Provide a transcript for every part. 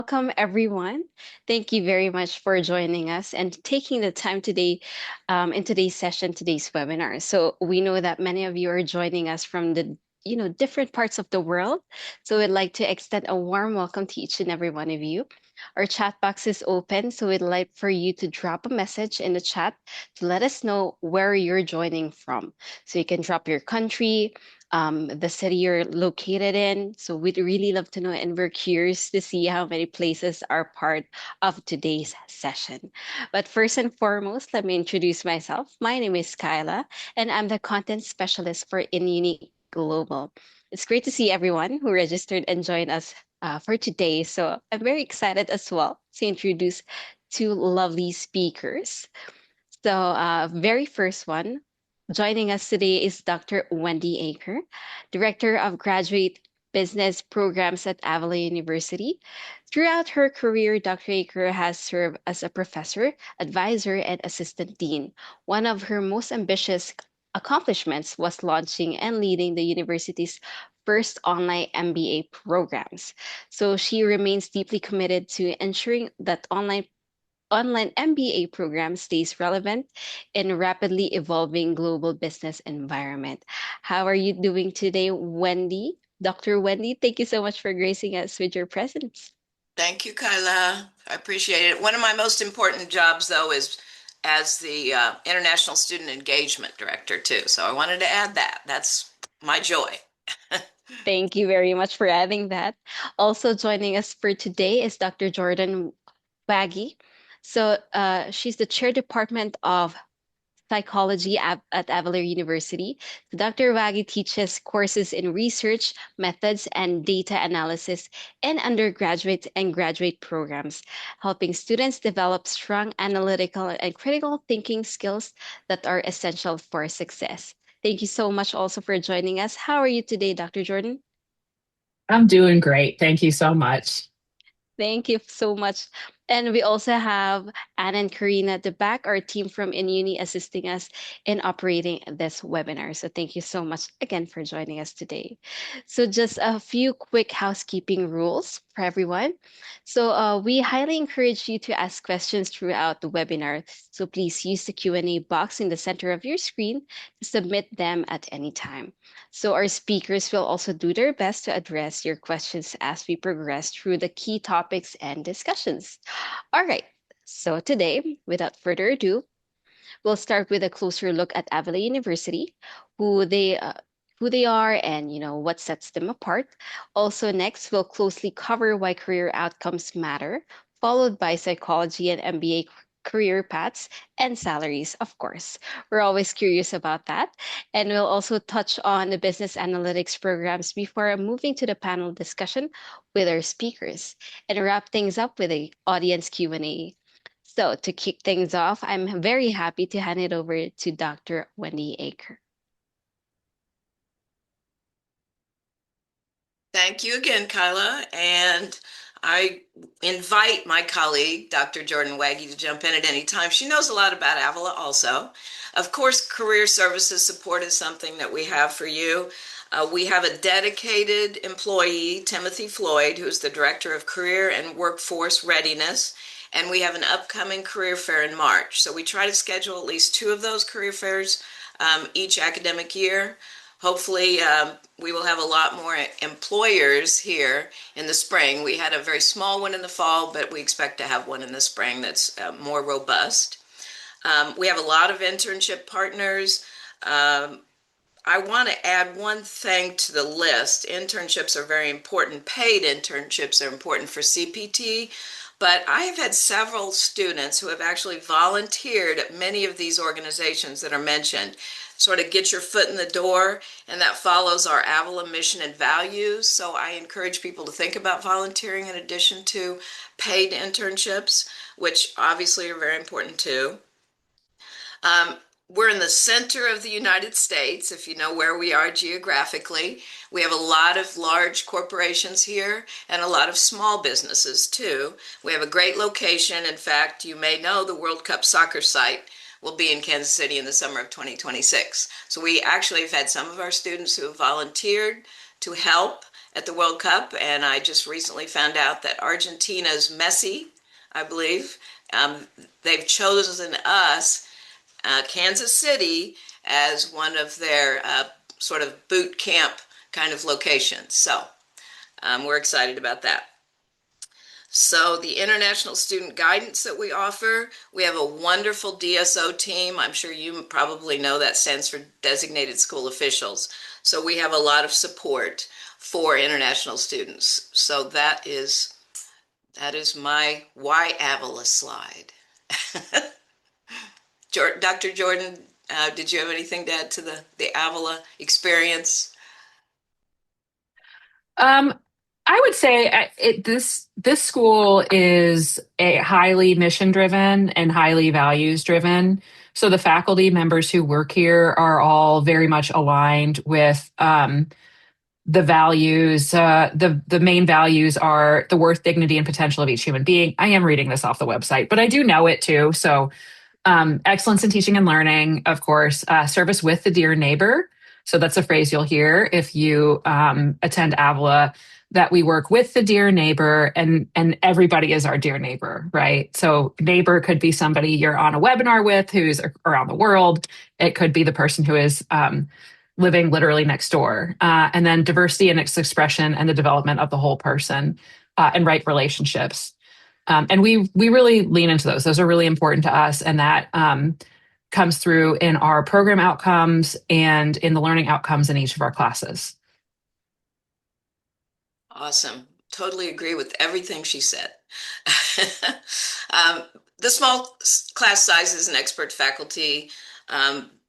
Welcome, everyone. Thank you very much for joining us and taking the time today in today's session, today's webinar. So we know that many of you are joining us from the different parts of the world. So we'd like to extend a warm welcome to each and every one of you. Our chat box is open, so we'd like for you to drop a message in the chat to let us know where you're joining from. So you can drop your country, the city you're located in. So we'd really love to know, and we're curious to see how many places are part of today's session. But first and foremost, let me introduce myself. My name is Kyla, and I'm the content specialist for InUnique Global. It's great to see everyone who registered and joined us for today. So I'm very excited as well to introduce two lovely speakers. So, very first one, joining us today is Dr. Wendy Aker, Director of Graduate Business Programs at Avila University. Throughout her career, Dr. Aker has served as a professor, advisor, and assistant dean. One of her most ambitious accomplishments was launching and leading the university's first online MBA programs. So she remains deeply committed to ensuring that online MBA program stays relevant in rapidly evolving global business environment. How are you doing today, Wendy? Dr. Wendy, thank you so much for gracing us with your presence. Thank you, Kyla. I appreciate it. One of my most important jobs, though, is as the International Student Engagement Director, too. So I wanted to add that. That's my joy. Thank you very much for adding that. Also joining us for today is Dr. Jordan Waggy. So she's the chair department of psychology at Avila University. So Dr. Waggy teaches courses in research, methods, and data analysis in undergraduate and graduate programs, helping students develop strong analytical and critical thinking skills that are essential for success. Thank you so much also for joining us. How are you today, Dr. Jordan? I'm doing great. Thank you so much. Thank you so much. And we also have Anna and Karina at the back, our team from InUni assisting us in operating this webinar. So thank you so much again for joining us today. So just a few quick housekeeping rules for everyone. So we highly encourage you to ask questions throughout the webinar. So please use the Q&A box in the center of your screen to submit them at any time. So our speakers will also do their best to address your questions as we progress through the key topics and discussions. All right. So today, without further ado, we'll start with a closer look at Avila University, who they uh, who they are and what sets them apart. Also next, we'll closely cover why career outcomes matter, followed by psychology and MBA career paths and salaries, of course. We're always curious about that. And we'll also touch on the business analytics programs before moving to the panel discussion with our speakers and wrap things up with a audience Q&A. So, to kick things off, I'm very happy to hand it over to Dr. Wendy Aker. Thank you again, Kyla. And I invite my colleague, Dr. Jordan Waggy, to jump in at any time. She knows a lot about Avila also. Of course, career services support is something that we have for you. We have a dedicated employee, Timothy Floyd, who's the Director of Career and Workforce Readiness. And we have an upcoming career fair in March. So we try to schedule at least two of those career fairs each academic year. Hopefully, we will have a lot more employers here in the spring. We had a very small one in the fall, but we expect to have one in the spring that's more robust. We have a lot of internship partners. I want to add one thing to the list. Internships are very important. Paid internships are important for CPT, but I have had several students who have actually volunteered at many of these organizations that are mentioned. Sort of get your foot in the door, and that follows our Avila mission and values. So I encourage people to think about volunteering in addition to paid internships, which obviously are very important too. Um, we're in the center of the United States, if you know where we are geographically. We have a lot of large corporations here and a lot of small businesses too. We have a great location. In fact, you may know the World Cup soccer site will be in Kansas City in the summer of 2026. So we actually have had some of our students who have volunteered to help at the World Cup, and I just recently found out that Argentina's Messi, I believe, um, they've chosen us, Kansas City, as one of their sort of boot camp kind of locations. So we're excited about that. So the international student guidance that we offer, we have a wonderful DSO team. I'm sure you probably know that stands for Designated School Officials. So we have a lot of support for international students. So that is my why Avila slide. Dr. Jordan, did you have anything to add to the Avila experience? Um, I would say this school is a highly mission driven and highly values driven. So the faculty members who work here are all very much aligned with the values. The main values are the worth, dignity, and potential of each human being. I am reading this off the website, but I do know it too. So excellence in teaching and learning, of course, service with the dear neighbor. So that's a phrase you'll hear if you attend Avila, that we work with the dear neighbor, and everybody is our dear neighbor, right? So neighbor could be somebody you're on a webinar with who's around the world. It could be the person who is living literally next door. And then diversity and its expression and the development of the whole person and right relationships. And we really lean into those. Those are really important to us, and that comes through in our program outcomes and in the learning outcomes in each of our classes. Awesome. Totally agree with everything she said. um, the small class sizes and expert faculty.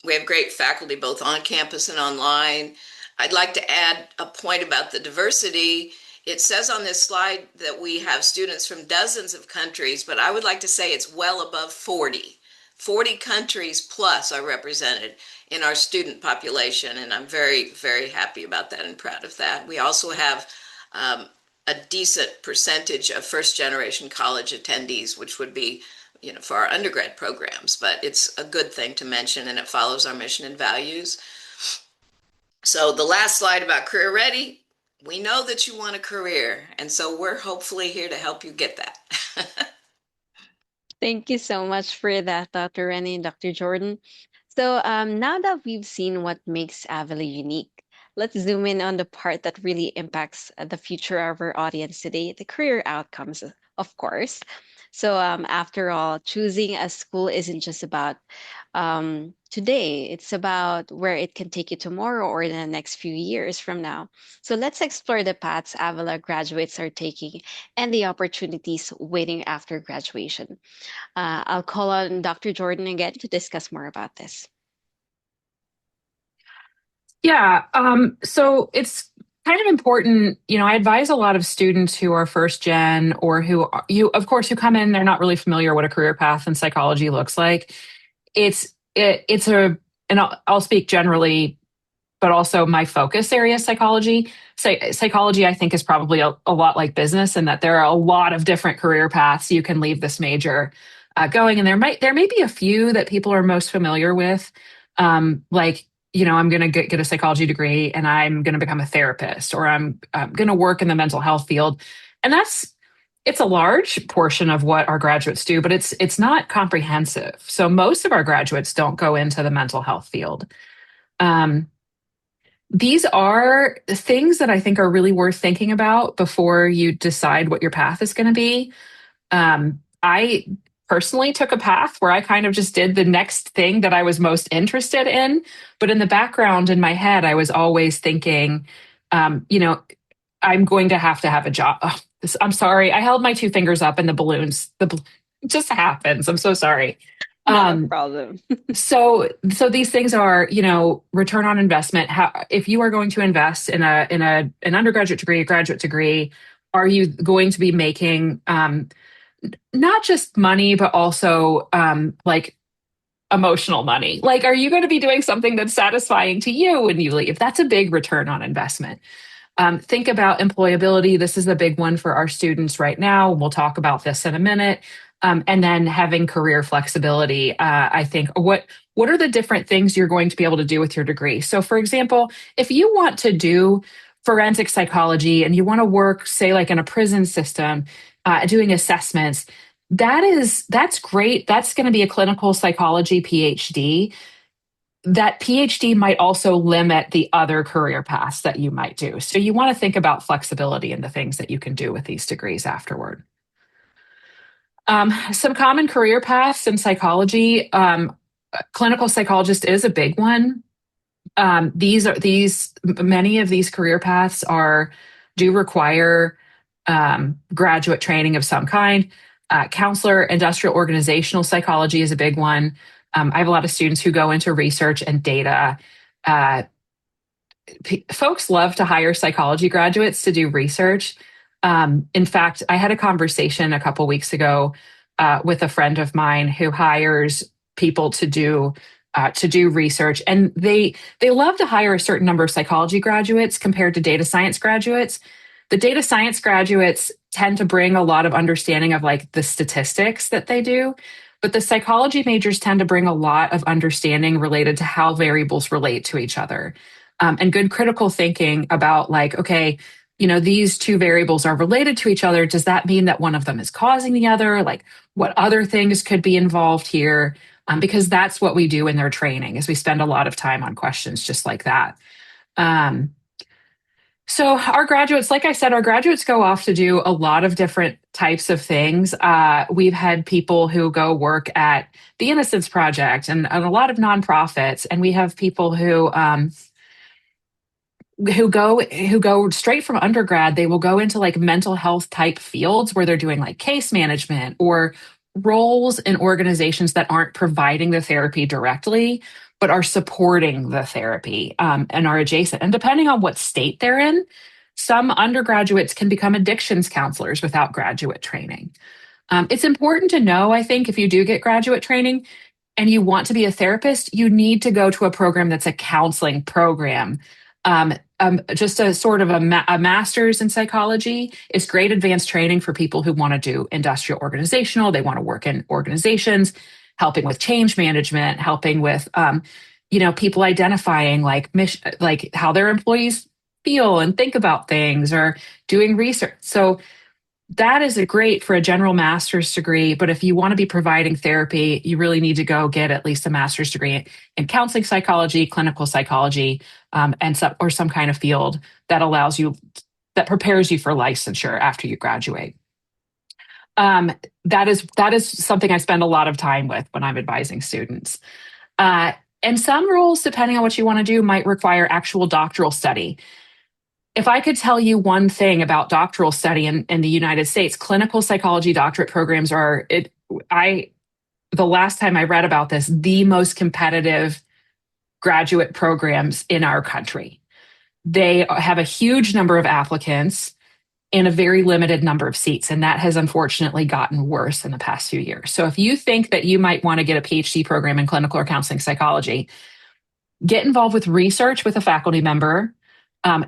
We have great faculty both on campus and online. I'd like to add a point about the diversity. It says on this slide that we have students from dozens of countries, but I would like to say it's well above 40. 40 countries plus are represented in our student population, and I'm very, very happy about that and proud of that. We also have a decent percentage of first generation college attendees, which would be, for our undergrad programs, but it's a good thing to mention, and it follows our mission and values. So the last slide about career ready, we know that you want a career, and so we're hopefully here to help you get that. Thank you so much for that, Dr. Rennie and Dr. Jordan. So now that we've seen what makes Avila unique, let's zoom in on the part that really impacts the future of our audience today, the career outcomes, of course. So after all, choosing a school isn't just about today, it's about where it can take you tomorrow or in the next few years from now. So let's explore the paths Avila graduates are taking and the opportunities waiting after graduation. I'll call on Dr. Jordan again to discuss more about this. Yeah, so it's kind of important. I advise a lot of students who are first gen or of course, who come in, they're not really familiar what a career path in psychology looks like. It's and I'll speak generally, but also my focus area, psychology. Psychology, I think, is probably a lot like business, in that there are a lot of different career paths you can leave this major going, and there may be a few that people are most familiar with, like, I'm going to get a psychology degree and I'm going to become a therapist, or I'm going to work in the mental health field, and it's a large portion of what our graduates do, but it's not comprehensive. So most of our graduates don't go into the mental health field. These are things that I think are really worth thinking about before you decide what your path is going to be. I personally took a path where I kind of just did the next thing that I was most interested in. But in the background, in my head, I was always thinking, I'm going to have a job. Oh, I'm sorry. I held my two fingers up and the balloons, it just happens. I'm so sorry. Not a problem. So these things are, return on investment. If you are going to invest in an undergraduate degree, a graduate degree, are you going to be making not just money, but also like emotional money? Like, are you going to be doing something that's satisfying to you when you leave? That's a big return on investment. Think about employability. This is a big one for our students right now. We'll talk about this in a minute. And then having career flexibility. I think what are the different things you're going to be able to do with your degree? So, for example, if you want to do forensic psychology and you want to work, say, like in a prison system, doing assessments, that's great. That's going to be a clinical psychology PhD. That PhD might also limit the other career paths that you might do. So you want to think about flexibility in the things that you can do with these degrees afterward. Some common career paths in psychology. Clinical psychologist is a big one. Many of these career paths do require graduate training of some kind. Counselor, industrial organizational psychology is a big one. I have a lot of students who go into research and data. Uh, Folks love to hire psychology graduates to do research. In fact, I had a conversation a couple weeks ago with a friend of mine who hires people to do research, and they love to hire a certain number of psychology graduates compared to data science graduates. The data science graduates tend to bring a lot of understanding of like the statistics that they do, but the psychology majors tend to bring a lot of understanding related to how variables relate to each other, and good critical thinking about like, okay, these two variables are related to each other. Does that mean that one of them is causing the other? Like, what other things could be involved here? Because that's what we do in their training is we spend a lot of time on questions just like that. So our graduates, like I said, our graduates go off to do a lot of different types of things. We've had people who go work at the Innocence Project and a lot of nonprofits, and we have people who go straight from undergrad. They will go into like mental health type fields where they're doing like case management or roles in organizations that aren't providing the therapy directly but are supporting the therapy, and are adjacent. And depending on what state they're in, some undergraduates can become addictions counselors without graduate training. It's important to know, I think, if you do get graduate training and you want to be a therapist, you need to go to a program that's a counseling program. Just a sort of a master's in psychology is great advanced training for people who want to do industrial organizational. They want to work in organizations, helping with change management, helping with, people identifying like how their employees feel and think about things, or doing research. So that is great for a general master's degree. But if you want to be providing therapy, you really need to go get at least a master's degree in counseling psychology, clinical psychology, and some kind of field that prepares you for licensure after you graduate. That is something I spend a lot of time with when I'm advising students. And some roles, depending on what you want to do, might require actual doctoral study. If I could tell you one thing about doctoral study in the United States, clinical psychology doctorate programs the last time I read about this, the most competitive graduate programs in our country. They have a huge number of applicants and a very limited number of seats. And that has unfortunately gotten worse in the past few years. So if you think that you might want to get a PhD program in clinical or counseling psychology, get involved with research with a faculty member.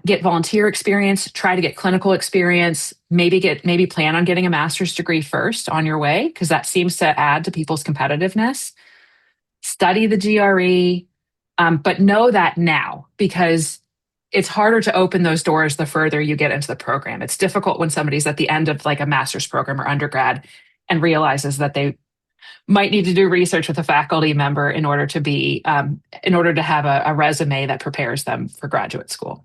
Get volunteer experience, try to get clinical experience, maybe plan on getting a master's degree first on your way, because that seems to add to people's competitiveness. Study the GRE, but know that now, because it's harder to open those doors the further you get into the program. It's difficult when somebody's at the end of like a master's program or undergrad and realizes that they might need to do research with a faculty member in order to have a resume that prepares them for graduate school.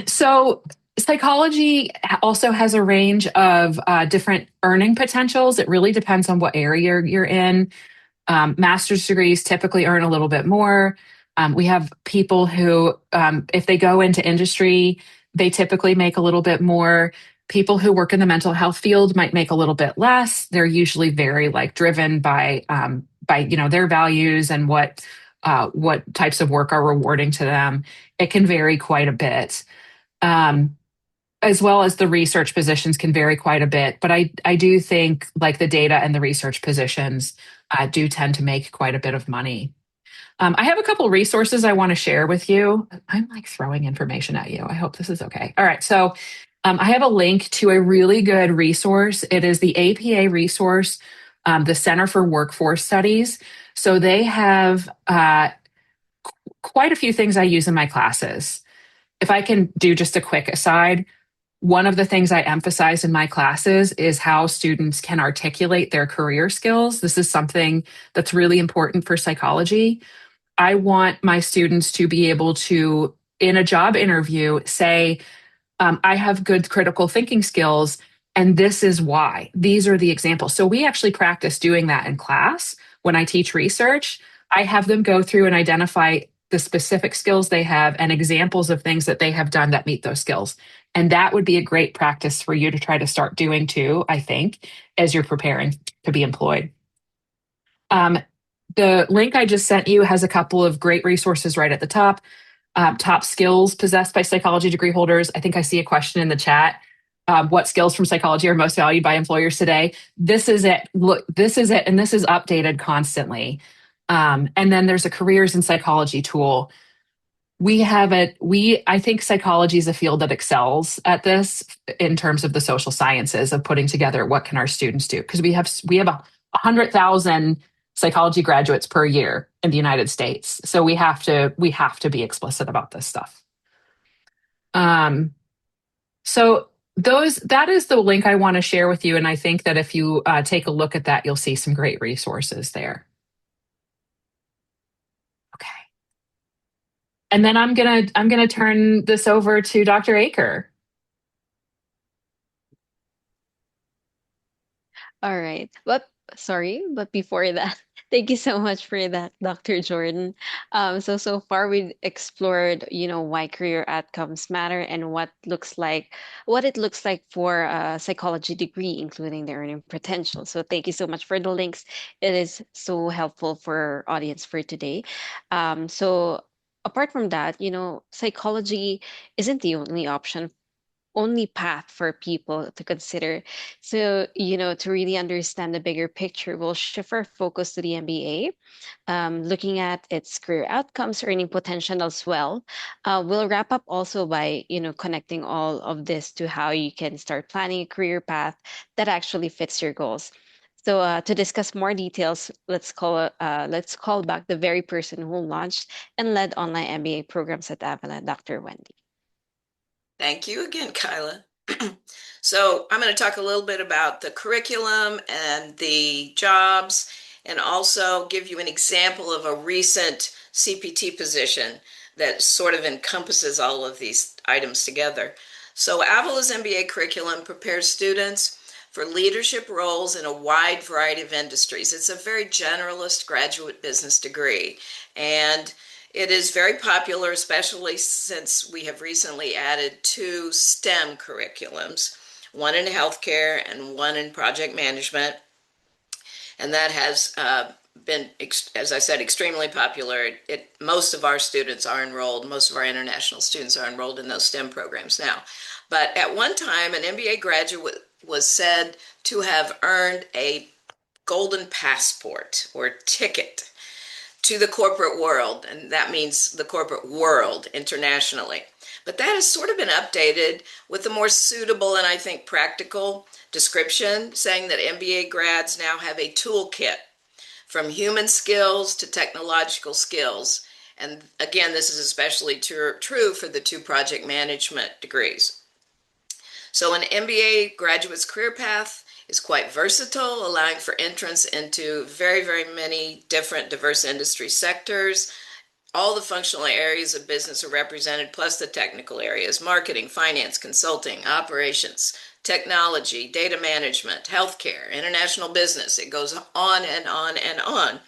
So psychology also has a range of different earning potentials. It really depends on what area you're in. Master's degrees typically earn a little bit more. We have people who, if they go into industry, they typically make a little bit more. People who work in the mental health field might make a little bit less. They're usually very driven by their values and what types of work are rewarding to them. It can vary quite a bit, as well as the research positions can vary quite a bit. But I do think like the data and the research positions do tend to make quite a bit of money. I have a couple resources I want to share with you. I'm like throwing information at you. I hope this is okay. All right. So I have a link to a really good resource. It is the APA resource, the Center for Workforce Studies. So they have quite a few things I use in my classes. If I can do just a quick aside, one of the things I emphasize in my classes is how students can articulate their career skills. This is something that's really important for psychology. I want my students to be able to, in a job interview, say, I have good critical thinking skills, and this is why. These are the examples. So we actually practice doing that in class. When I teach research, I have them go through and identify the specific skills they have and examples of things that they have done that meet those skills. And that would be a great practice for you to try to start doing too, I think, as you're preparing to be employed. Um, the link I just sent you has a couple of great resources right at the top. Top skills possessed by psychology degree holders. I think I see a question in the chat. What skills from psychology are most valued by employers today? This is it. Look, this is it. And this is updated constantly. And then there's a careers in psychology tool. I think psychology is a field that excels at this in terms of the social sciences of putting together what can our students do? Because we have 100,000 psychology graduates per year in the United States. So we have to be explicit about this stuff. So that is the link I want to share with you, and I think that if you take a look at that, you'll see some great resources there. Okay, and then I'm gonna turn this over to Dr. Aker. All right. But sorry, but before that, thank you so much for that, Dr. Jordan. So far we've explored, why career outcomes matter and what it looks like for a psychology degree, including the earning potential. So thank you so much for the links. It is so helpful for our audience for today. So apart from that, psychology isn't the only path for people to consider. So, to really understand the bigger picture, we'll shift our focus to the MBA, looking at its career outcomes, earning potential as well. We'll wrap up also by, connecting all of this to how you can start planning a career path that actually fits your goals. So, to discuss more details, let's call back the very person who launched and led online MBA programs at Avila, Dr. Wendy. Thank you again, Kyla. So I'm going to talk a little bit about the curriculum and the jobs, and also give you an example of a recent CPT position that sort of encompasses all of these items together. So Avila's MBA curriculum prepares students for leadership roles in a wide variety of industries. It's a very generalist graduate business degree, and it is very popular, especially since we have recently added two STEM curriculums, one in healthcare and one in project management. And that has been, as I said, extremely popular. Most of our students are enrolled, most of our international students are enrolled in those STEM programs now. But at one time, an MBA graduate was said to have earned a golden passport or ticket to the corporate world, and that means the corporate world internationally. But that has sort of been updated with a more suitable and I think practical description, saying that MBA grads now have a toolkit from human skills to technological skills. And again, this is especially true for the two project management degrees. So an MBA graduate's career path is quite versatile, allowing for entrance into very, very many different diverse industry sectors. All the functional areas of business are represented, plus the technical areas: marketing, finance, consulting, operations, technology, data management, healthcare, international business. It goes on and on and on.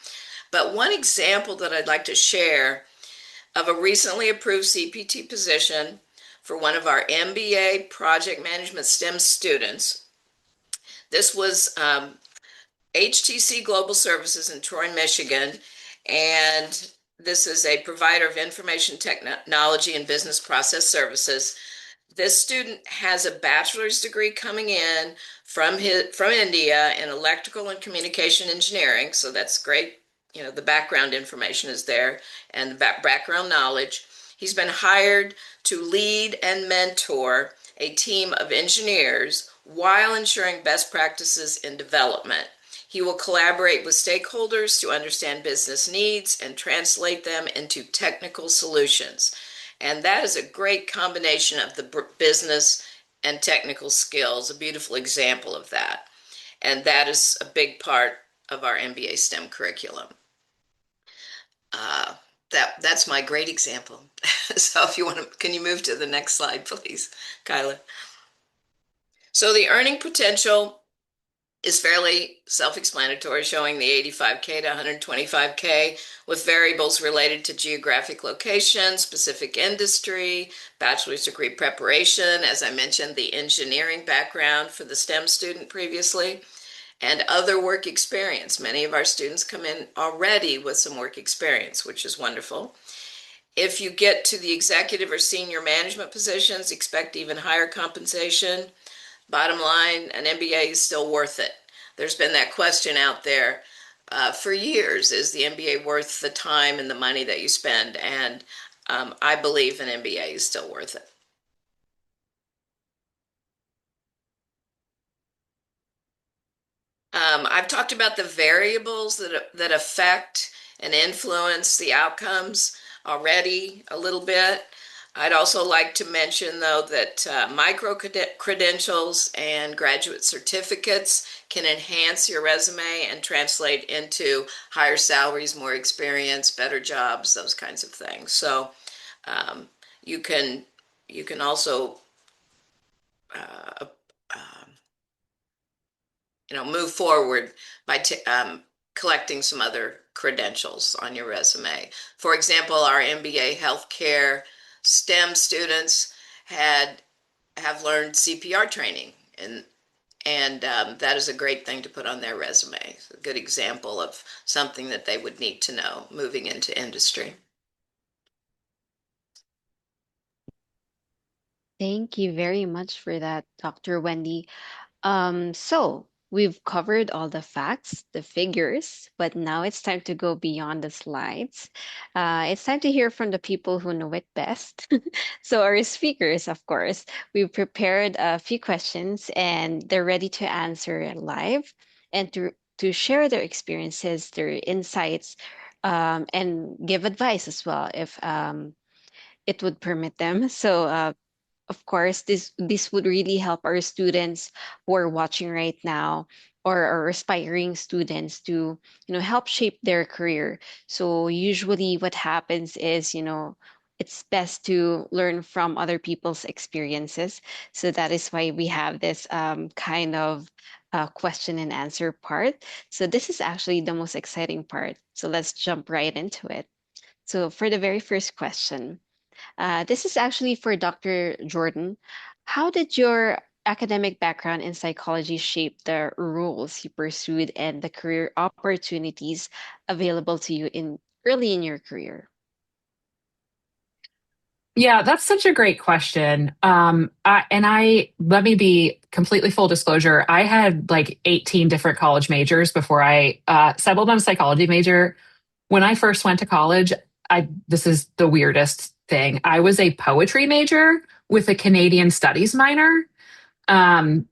But one example that I'd like to share of a recently approved CPT position for one of our MBA project management STEM students. This was HTC Global Services in Troy, Michigan, and this is a provider of information technology and business process services. This student has a bachelor's degree coming in from India in electrical and communication engineering, so that's great. The background information is there and the background knowledge. He's been hired to lead and mentor a team of engineers while ensuring best practices in development. He will collaborate with stakeholders to understand business needs and translate them into technical solutions. And that is a great combination of the business and technical skills, a beautiful example of that. And that is a big part of our MBA STEM curriculum. Uh, that's my great example. So if you want to, can you move to the next slide, please, Kyla? So the earning potential is fairly self-explanatory, showing the 85K to 125K with variables related to geographic location, specific industry, bachelor's degree preparation, as I mentioned, the engineering background for the STEM student previously, and other work experience. Many of our students come in already with some work experience, which is wonderful. If you get to the executive or senior management positions, expect even higher compensation. Bottom line, an MBA is still worth it. There's been that question out there for years, is the MBA worth the time and the money that you spend? And I believe an MBA is still worth it. I've talked about the variables that affect and influence the outcomes already a little bit. I'd also like to mention, though, that micro credentials and graduate certificates can enhance your resume and translate into higher salaries, more experience, better jobs, those kinds of things. So um, you can also uh, um, move forward by collecting some other credentials on your resume. For example, our MBA healthcare STEM students have learned CPR training, and that is a great thing to put on their resume. It's a good example of something that they would need to know moving into industry. Thank you very much for that, Dr. Wendy. So we've covered all the facts, the figures, but now it's time to go beyond the slides. It's time to hear from the people who know it best. So our speakers, of course, we've prepared a few questions and they're ready to answer live and to share their experiences, their insights, and give advice as well if it would permit them. So of course, this would really help our students who are watching right now or our aspiring students to, help shape their career. So usually what happens is, it's best to learn from other people's experiences. So that is why we have this kind of question and answer part. So this is actually the most exciting part. So let's jump right into it. So for the very first question, this is actually for Dr. Jordan. How did your academic background in psychology shape the roles you pursued and the career opportunities available to you in early in your career? Yeah, that's such a great question. Let me be completely full disclosure. I had like 18 different college majors before I settled on a psychology major. When I first went to college, this is the weirdest thing. I was a poetry major with a Canadian studies minor. Um,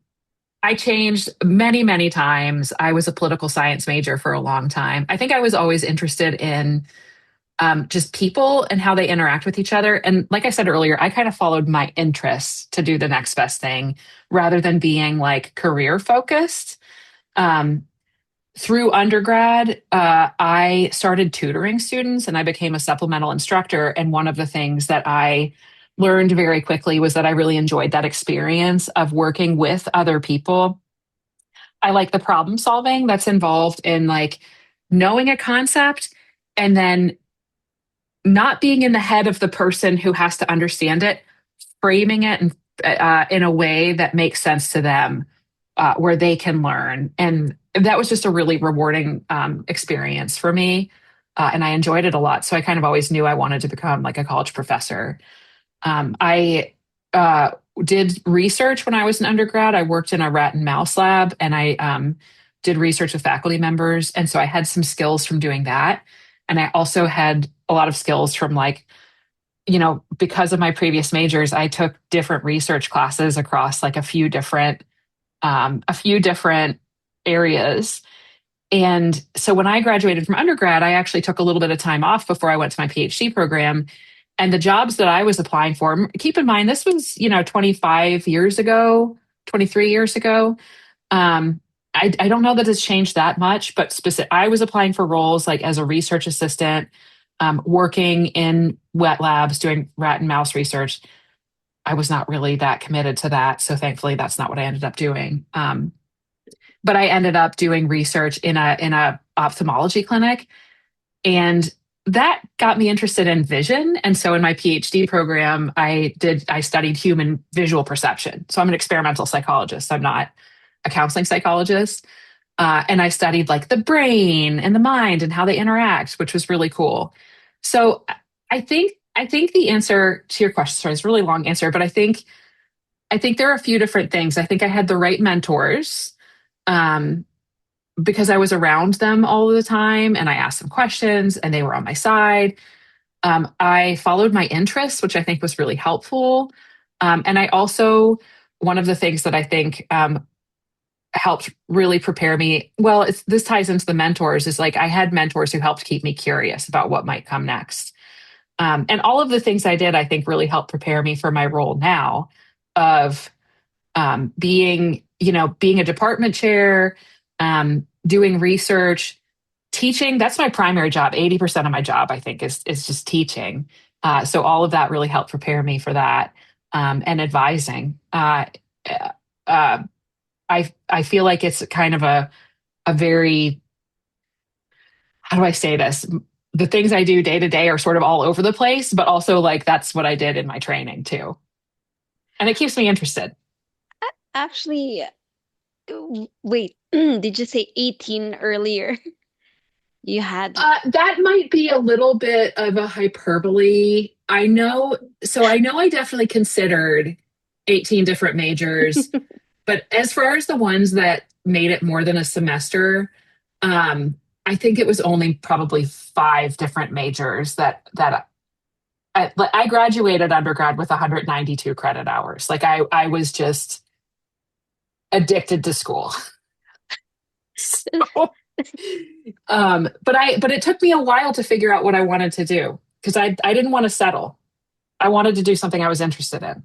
I changed many, many times. I was a political science major for a long time. I think I was always interested in just people and how they interact with each other. And like I said earlier, I kind of followed my interests to do the next best thing rather than being like career focused. Um, Through undergrad, I started tutoring students and I became a supplemental instructor. And one of the things that I learned very quickly was that I really enjoyed that experience of working with other people. I like the problem solving that's involved in like knowing a concept and then not being in the head of the person who has to understand it, framing it in a way that makes sense to them, where they can learn. And that was just a really rewarding experience for me. And I enjoyed it a lot. So I kind of always knew I wanted to become like a college professor. I did research when I was an undergrad. I worked in a rat and mouse lab and I did research with faculty members. And so I had some skills from doing that. And I also had a lot of skills from like, because of my previous majors, I took different research classes across like a few different areas. And so when I graduated from undergrad, I actually took a little bit of time off before I went to my PhD program. And the jobs that I was applying for, keep in mind, this was, 25 years ago, 23 years ago. Um, I don't know that it's changed that much, but I was applying for roles like as a research assistant, working in wet labs, doing rat and mouse research. I was not really that committed to that. So thankfully, that's not what I ended up doing. But I ended up doing research in a ophthalmology clinic, and that got me interested in vision. And so in my PhD program, I studied human visual perception. So I'm an experimental psychologist. I'm not a counseling psychologist. And I studied like the brain and the mind and how they interact, which was really cool. So I think the answer to your question, sorry, it's a really long answer, but I think there are a few different things. I think I had the right mentors. Um, because I was around them all the time and I asked them questions and they were on my side. I followed my interests, which I think was really helpful. And I also, one of the things that I think helped really prepare me, well, this ties into the mentors, is like I had mentors who helped keep me curious about what might come next. And all of the things I did, I think, really helped prepare me for my role now of being a department chair, doing research, teaching. That's my primary job. 80% of my job, I think, is just teaching. So all of that really helped prepare me for that, and advising. Uh, I feel like it's kind of a very, how do I say this? The things I do day to day are sort of all over the place, but also like that's what I did in my training too, and it keeps me interested. Actually, wait, did you say 18 earlier? You had, That might be a little bit of a hyperbole. I know I definitely considered 18 different majors, but as far as the ones that made it more than a semester, I think it was only probably five different majors I graduated undergrad with 192 credit hours. Like I was just addicted to school. So, but it took me a while to figure out what I wanted to do because I didn't want to settle. I wanted to do something I was interested in.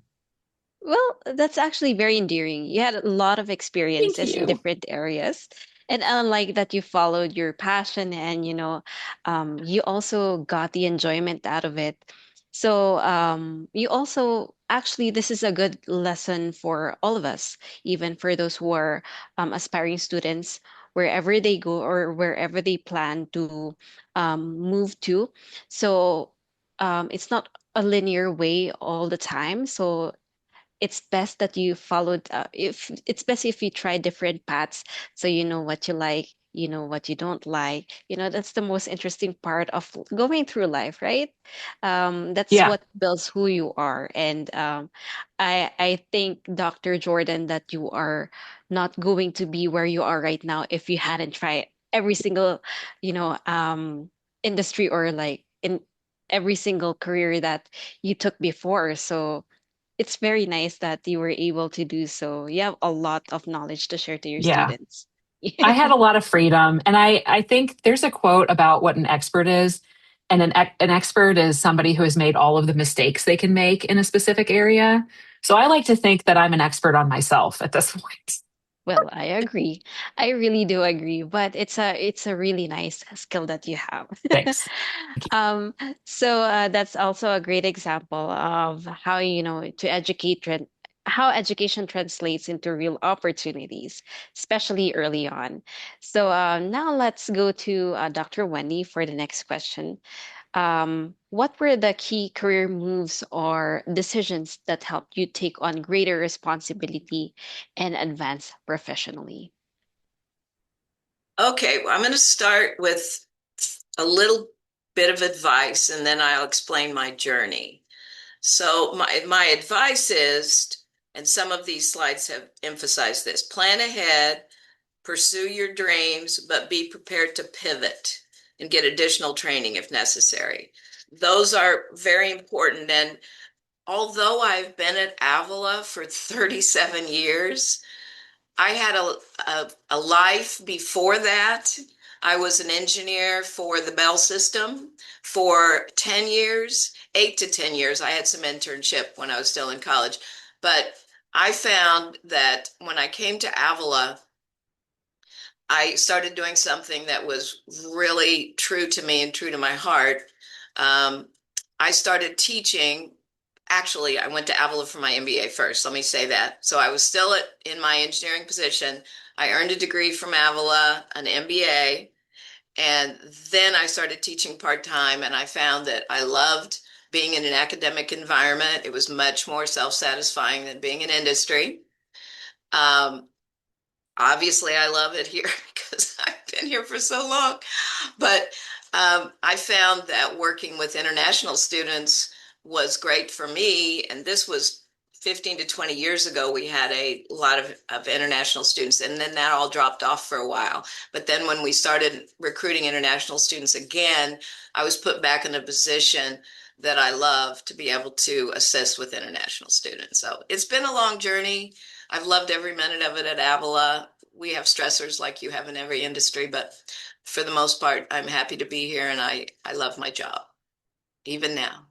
well, that's actually very endearing. You had a lot of Thank experiences in you. different areas. And I like that you followed your passion and, you also got the enjoyment out of it. So, you also actually, this is a good lesson for all of us, even for those who are aspiring students, wherever they go or wherever they plan to move to. So, it's not a linear way all the time. So, it's best that you followed if it's best if you try different paths so you know what you like, you know what you don't like. That's the most interesting part of going through life, right? That's Yeah. what builds who you are. And I think, Dr. Jordan, that you are not going to be where you are right now if you hadn't tried every single industry, or like in every single career that you took before. So it's very nice that you were able to do so. You have a lot of knowledge to share to your Yeah. students. I had a lot of freedom. And I think there's a quote about what an expert is. And an expert is somebody who has made all of the mistakes they can make in a specific area. So I like to think that I'm an expert on myself at this point. Well, I agree. I really do agree, but it's a really nice skill that you have. Thanks. Um, so that's also a great example of how how education translates into real opportunities, especially early on. So now let's go to Dr. Wendy for the next question. What were the key career moves or decisions that helped you take on greater responsibility and advance professionally? Okay, well, I'm going to start with a little bit of advice and then I'll explain my journey. So my advice is, and some of these slides have emphasized this, plan ahead, pursue your dreams, but be prepared to pivot and get additional training if necessary. Those are very important. And although I've been at Avila for 37 years, I had a life before that. I was an engineer for the Bell system for 10 years, 8 to 10 years. I had some internship when I was still in college, but I found that when I came to Avila, I started doing something that was really true to me and true to my heart. Um, I started teaching. Actually, I went to Avila for my MBA first. Let me say that. So I was still in my engineering position. I earned a degree from Avila, an MBA, and then I started teaching part-time, and I found that I loved being in an academic environment. It was much more self-satisfying than being in industry. Um, Obviously, I love it here because I've been here for so long. But I found that working with international students was great for me. And this was 15 to 20 years ago. We had a lot of international students, and then that all dropped off for a while. But then when we started recruiting international students again, I was put back in a position that I love to be able to assist with international students. So it's been a long journey. I've loved every minute of it at Avila. We have stressors like you have in every industry, but for the most part, I'm happy to be here and I love my job, even now.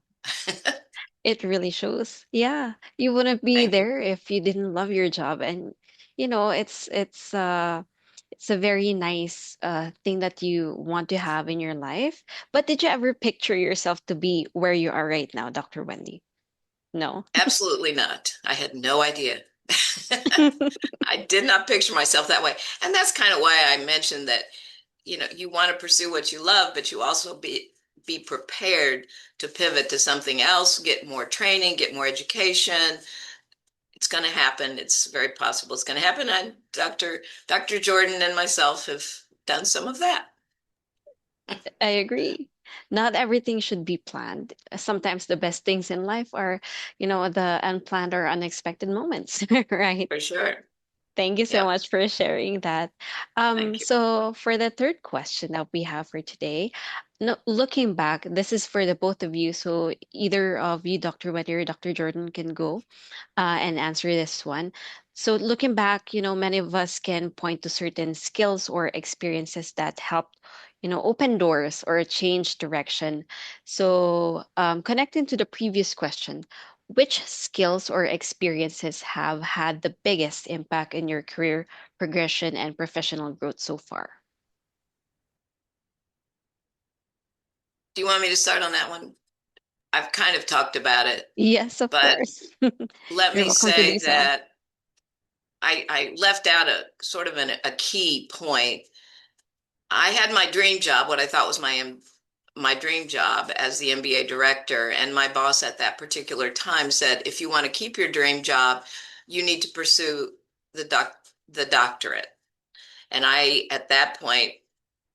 It really shows. Yeah, you wouldn't be Thank you. there if you didn't love your job, and it's a very nice thing that you want to have in your life. But did you ever picture yourself to be where you are right now, Dr. Wendy? No. Absolutely not. I had no idea. I did not picture myself that way. And that's kind of why I mentioned that, you want to pursue what you love, but you also be prepared to pivot to something else, get more training, get more education. It's going to happen. It's very possible it's going to happen. And Dr. Jordan and myself have done some of that. I agree. Not everything should be planned. Sometimes the best things in life are, the unplanned or unexpected moments, right? For sure. Thank you so Yep. much for sharing that. Thank you. So for the third question that we have for today, no, looking back, this is for the both of you. So either of you, Dr. Wendy or Dr. Jordan, can go and answer this one. So looking back, many of us can point to certain skills or experiences that helped, open doors or change direction. So connecting to the previous question, which skills or experiences have had the biggest impact in your career progression and professional growth so far? Do you want me to start on that one? I've kind of talked about it, Yes, of but course. let You're me welcome to say do so. that I left out a sort of a key point. I had my dream job, what I thought was my dream job as the MBA director, and my boss at that particular time said, if you want to keep your dream job, you need to pursue the doctorate. And I, at that point,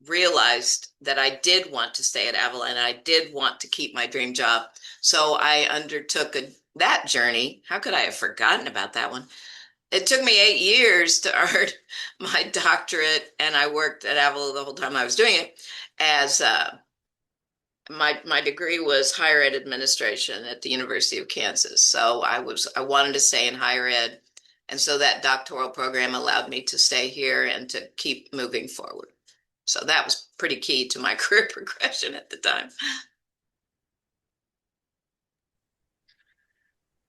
realized that I did want to stay at Avila and I did want to keep my dream job. So I undertook that journey. How could I have forgotten about that one? It took me 8 years to earn my doctorate, and I worked at Avila the whole time I was doing it. As my degree was higher ed administration at the University of Kansas, so I wanted to stay in higher ed, and so that doctoral program allowed me to stay here and to keep moving forward. So that was pretty key to my career progression at the time.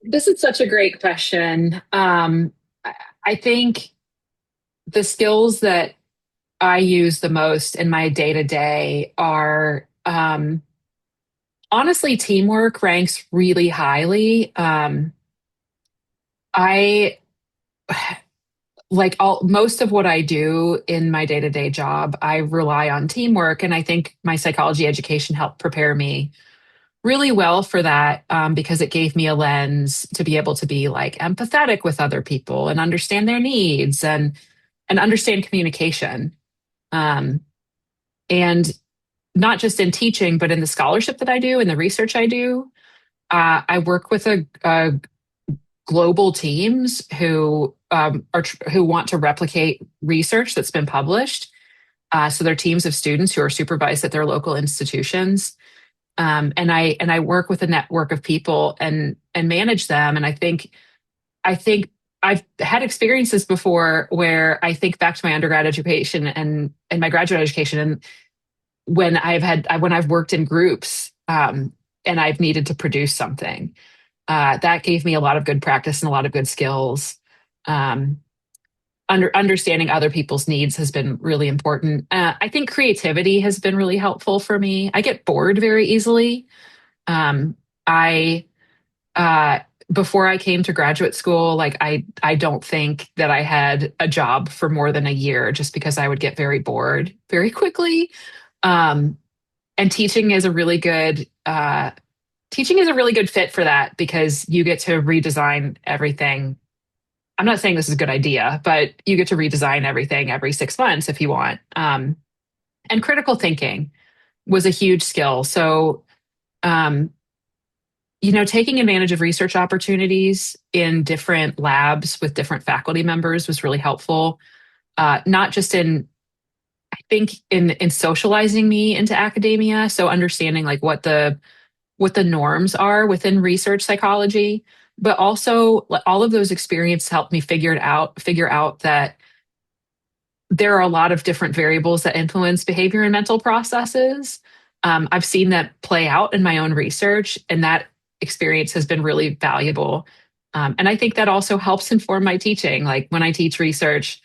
This is such a great question. I think the skills that I use the most in my day to day are honestly, teamwork ranks really highly. I like all most of what I do in my day to day job, I rely on teamwork. And I think my psychology education helped prepare me really well for that because it gave me a lens to be able to be like empathetic with other people and understand their needs and understand communication. Um, and not just in teaching, but in the scholarship that I do and the research I do. I work with a global teams who want to replicate research that's been published. So they're teams of students who are supervised at their local institutions. And I work with a network of people and manage them. And I think I've had experiences before where I think back to my undergrad education and my graduate education, and when I've worked in groups, and I've needed to produce something, that gave me a lot of good practice and a lot of good skills. Um, understanding other people's needs has been really important. I think creativity has been really helpful for me. I get bored very easily. Um, I uh, Before I came to graduate school, like I don't think that I had a job for more than a year just because I would get very bored very quickly. Um, and teaching is a really good fit for that because you get to redesign everything. I'm not saying this is a good idea, but you get to redesign everything every 6 months if you want. And critical thinking was a huge skill. So, um, taking advantage of research opportunities in different labs with different faculty members was really helpful. Not just in, I think, in socializing me into academia. So understanding like what the norms are within research psychology, but also like, all of those experiences helped me figure out that there are a lot of different variables that influence behavior and mental processes. I've seen that play out in my own research, and that experience has been really valuable. And I think that also helps inform my teaching. Like when I teach research,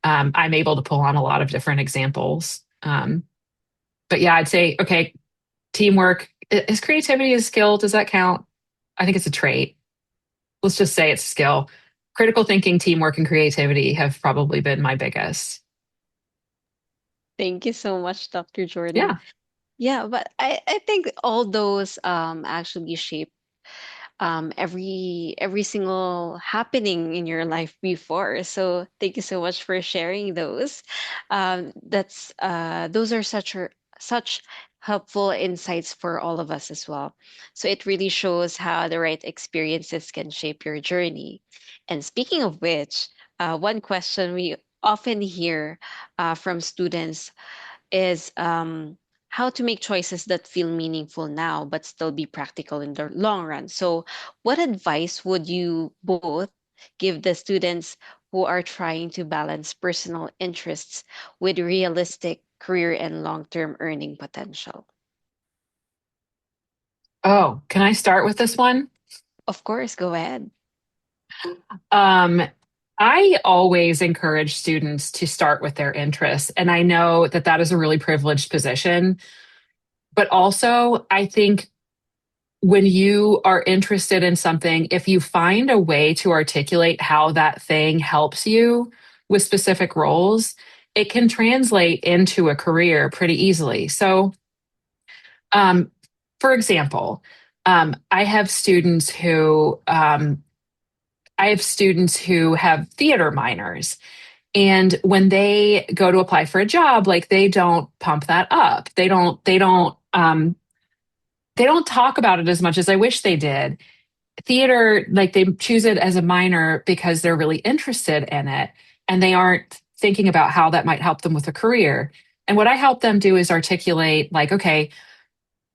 I'm able to pull on a lot of different examples. But yeah, I'd say, okay, teamwork. Is creativity a skill? Does that count? I think it's a trait. Let's just say it's a skill. Critical thinking, teamwork, and creativity have probably been my biggest. Thank you so much, Dr. Jordan. Yeah. Yeah, but I think all those actually shape every single happening in your life before. So thank you so much for sharing those. That's those are such helpful insights for all of us as well. So it really shows how the right experiences can shape your journey. And speaking of which, one question we often hear from students is how to make choices that feel meaningful now but still be practical in the long run. So, what advice would you both give the students who are trying to balance personal interests with realistic career and long term earning potential? Oh, can I start with this one? Of course, go ahead. Um, I always encourage students to start with their interests. And I know that that is a really privileged position. But also, I think when you are interested in something, if you find a way to articulate how that thing helps you with specific roles, it can translate into a career pretty easily. So, um, for example, I have students who have theater minors, and when they go to apply for a job, like they don't pump that up. They don't talk about it as much as I wish they did. Theater, like they choose it as a minor because they're really interested in it, and they aren't thinking about how that might help them with a career. And what I help them do is articulate, like, okay,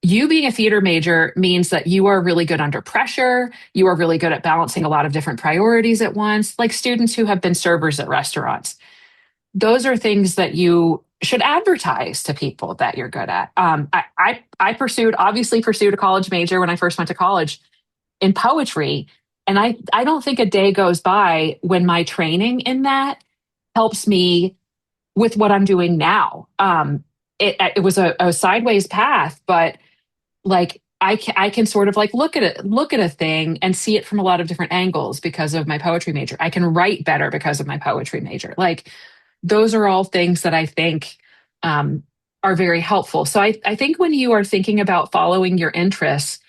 you being a theater major means that you are really good under pressure. You are really good at balancing a lot of different priorities at once, like students who have been servers at restaurants. Those are things that you should advertise to people that you're good at. I obviously pursued a college major when I first went to college in poetry. And I don't think a day goes by when my training in that helps me with what I'm doing now. It was a sideways path, but like I can sort of like look at a thing and see it from a lot of different angles because of my poetry major. I can write better because of my poetry major. Like those are all things that I think um, are very helpful. So I think when you are thinking about following your interests,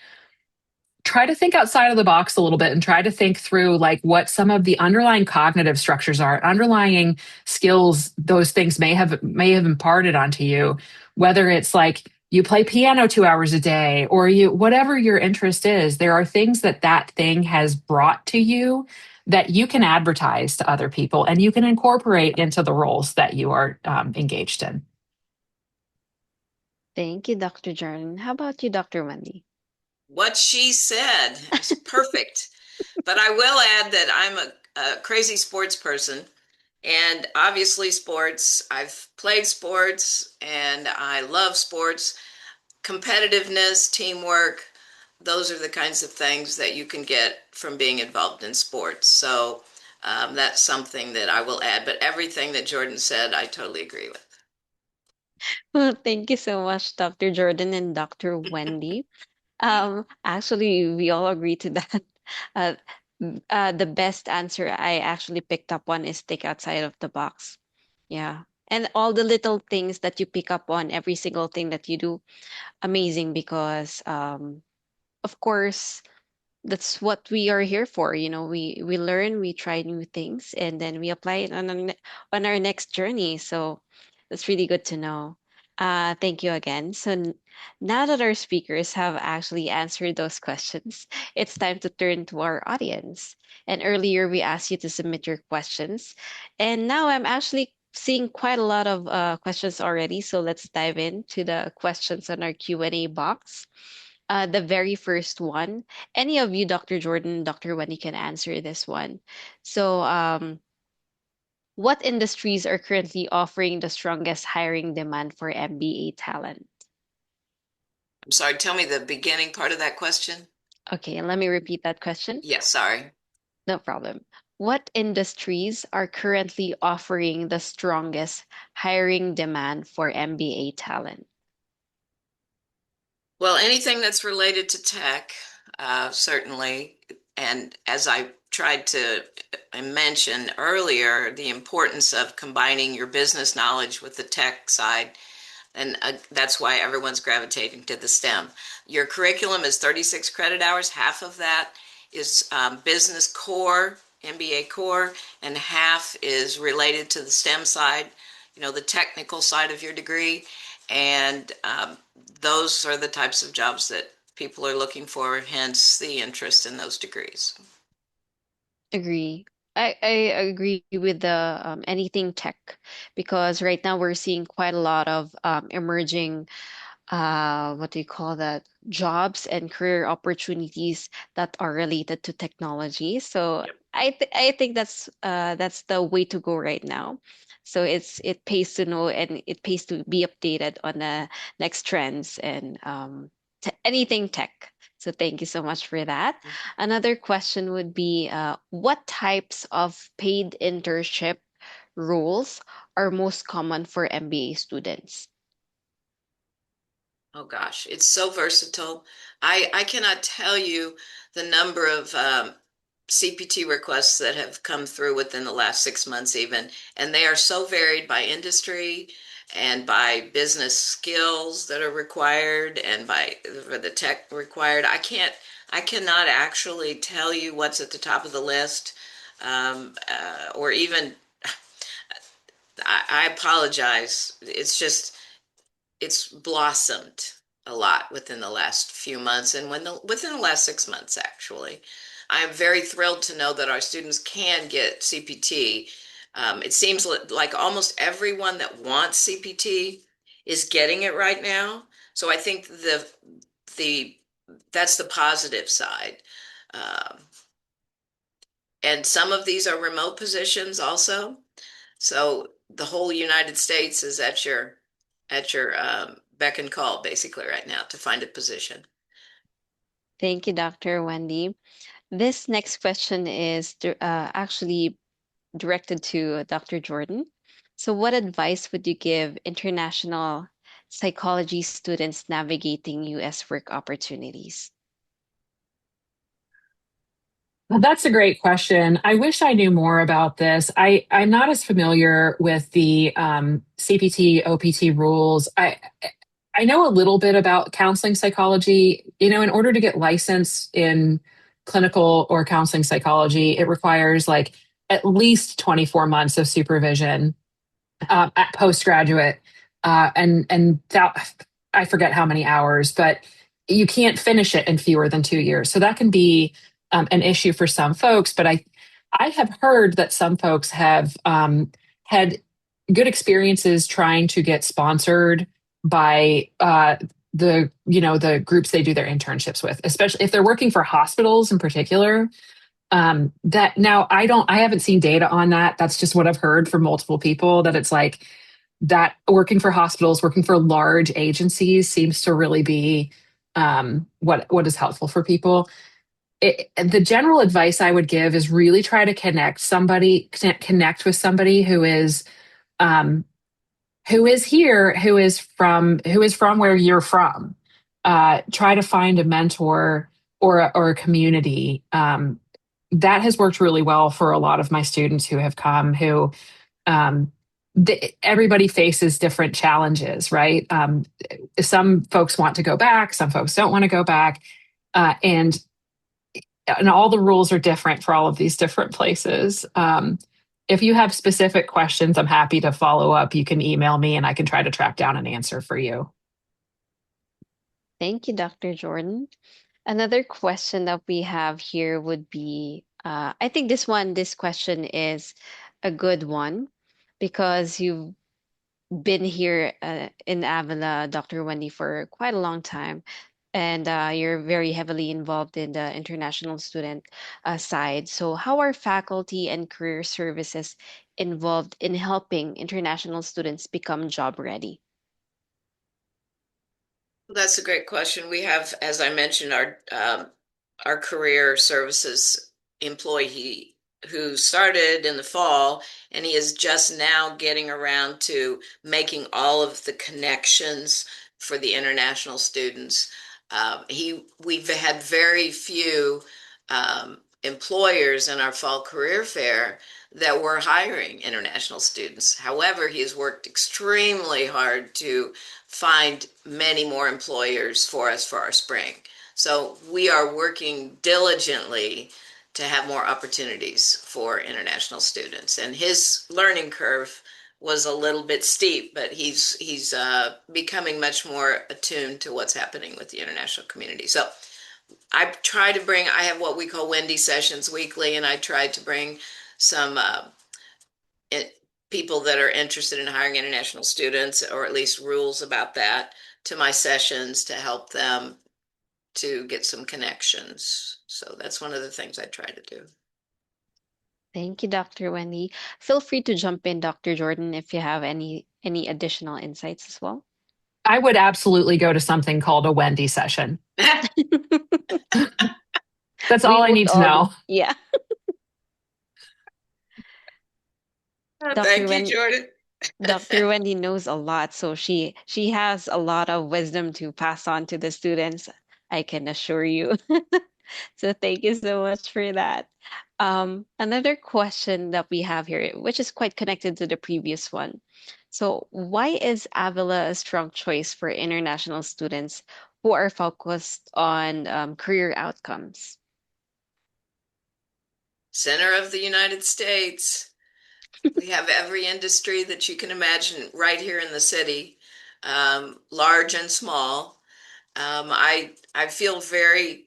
try to think outside of the box a little bit and try to think through like what some of the underlying cognitive structures are, underlying skills those things may have imparted onto you, whether it's like you play piano 2 hours a day or you whatever your interest is. There are things that that thing has brought to you that you can advertise to other people and you can incorporate into the roles that you are engaged in. Thank you, Dr. Jordan. How about you, Dr. Wendy? What she said is perfect. But I will add that I'm a crazy sports person. And obviously, sports, I've played sports and I love sports. Competitiveness, teamwork, those are the kinds of things that you can get from being involved in sports. So that's something that I will add. But everything that Jordan said, I totally agree with. Well, thank you so much, Dr. Jordan and Dr. Wendy. Actually, we all agree to that. Uh, the best answer I actually picked up on is think outside of the box. Yeah. And all the little things that you pick up on, every single thing that you do, amazing because, of course, that's what we are here for. We learn, we try new things, and then we apply it on our next journey. So that's really good to know. Thank you again. So now that our speakers have actually answered those questions, it's time to turn to our audience. And earlier we asked you to submit your questions, and now I'm actually seeing quite a lot of questions already. So let's dive into the questions on our Q&A box. The very first one. Any of you, Dr. Jordan, Dr. Wendy, can answer this one. So, what industries are currently offering the strongest hiring demand for MBA talent? I'm sorry, tell me the beginning part of that question. Okay, let me repeat that question. Yes, sorry. No problem. What industries are currently offering the strongest hiring demand for MBA talent? Well, anything that's related to tech, certainly. And as I tried to mention earlier, the importance of combining your business knowledge with the tech side. And that's why everyone's gravitating to the STEM. Your curriculum is 36 credit hours. Half of that is business core, MBA core, and half is related to the STEM side, the technical side of your degree. And those are the types of jobs that people are looking for, hence the interest in those degrees. Agree. I agree with the anything tech because right now we're seeing quite a lot of emerging what do you call that, jobs and career opportunities that are related to technology. So Yep. I think that's the way to go right now. So it pays to know and it pays to be updated on the next trends and anything tech. So thank you so much for that. Another question would be what types of paid internship roles are most common for MBA students? Oh gosh, it's so versatile. I cannot tell you the number of CPT requests that have come through within the last 6 months even, and they are so varied by industry and by business skills that are required and by for the tech required. I cannot actually tell you what's at the top of the list, or even, I apologize. It's blossomed a lot within the last few months and within the last 6 months, actually. I am very thrilled to know that our students can get CPT. It seems like almost everyone that wants CPT is getting it right now. So I think the that's the positive side. Um, and some of these are remote positions also. So the whole United States is at your beck and call basically right now to find a position. Thank you, Dr. Wendy. This next question is actually directed to Dr. Jordan. So, what advice would you give international psychology students navigating US work opportunities? Well, that's a great question. I wish I knew more about this. I'm not as familiar with the CPT, OPT rules. I know a little bit about counseling psychology. In order to get licensed in clinical or counseling psychology, it requires like at least 24 months of supervision at postgraduate, and that I forget how many hours, but you can't finish it in fewer than 2 years. So that can be an issue for some folks. But I have heard that some folks have had good experiences trying to get sponsored by the groups they do their internships with, especially if they're working for hospitals in particular. That now I haven't seen data on that. That's just what I've heard from multiple people, that it's like that working for hospitals, working for large agencies seems to really be what is helpful for people. The general advice I would give is really try to connect with somebody um, who is here, who is from where you're from. Try to find a mentor or a community. That has worked really well for a lot of my students who have come. Um, Everybody faces different challenges, right? Some folks want to go back, some folks don't want to go back, and all the rules are different for all of these different places. If you have specific questions, I'm happy to follow up. You can email me and I can try to track down an answer for you. Thank you, Dr. Jordan. Another question that we have here would be, I think this question is a good one because you've been here in Avila, Dr. Wendy, for quite a long time, and you're very heavily involved in the international student side. So, how are faculty and career services involved in helping international students become job ready? That's a great question. We have, as I mentioned, our career services employee who started in the fall, and he is just now getting around to making all of the connections for the international students. We've had very few employers in our fall career fair that were hiring international students. However, he has worked extremely hard to find many more employers for us for our spring. So we are working diligently to have more opportunities for international students. And his learning curve was a little bit steep, but he's becoming much more attuned to what's happening with the international community. So I have what we call Wendy sessions weekly, and I try to bring some it, people that are interested in hiring international students, or at least rules about that, to my sessions to help them to get some connections. So that's one of the things I try to do. Thank you, Dr. Wendy. Feel free to jump in, Dr. Jordan, if you have any additional insights as well. I would absolutely go to something called a Wendy session. That's We all I would need to all, know. yeah. Dr. Thank you, Wendy, Jordan. Dr. Wendy knows a lot, so she has a lot of wisdom to pass on to the students, I can assure you. So thank you so much for that. Another question that we have here, which is quite connected to the previous one. So why is Avila a strong choice for international students who are focused on career outcomes? Center of the United States. We have every industry that you can imagine right here in the city, large and small. I feel very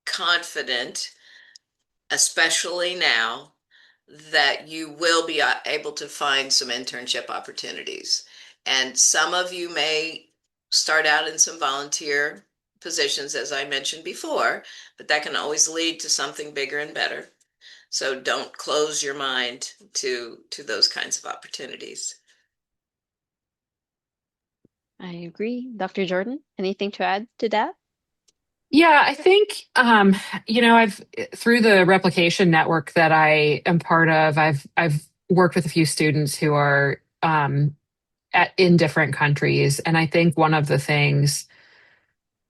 confident, especially now, that you will be able to find some internship opportunities. And some of you may start out in some volunteer positions, as I mentioned before, but that can always lead to something bigger and better. So don't close your mind to those kinds of opportunities. I agree. Dr. Jordan, anything to add to that? Yeah, I think I've through the replication network that I am part of, I've worked with a few students who are in different countries, and I think one of the things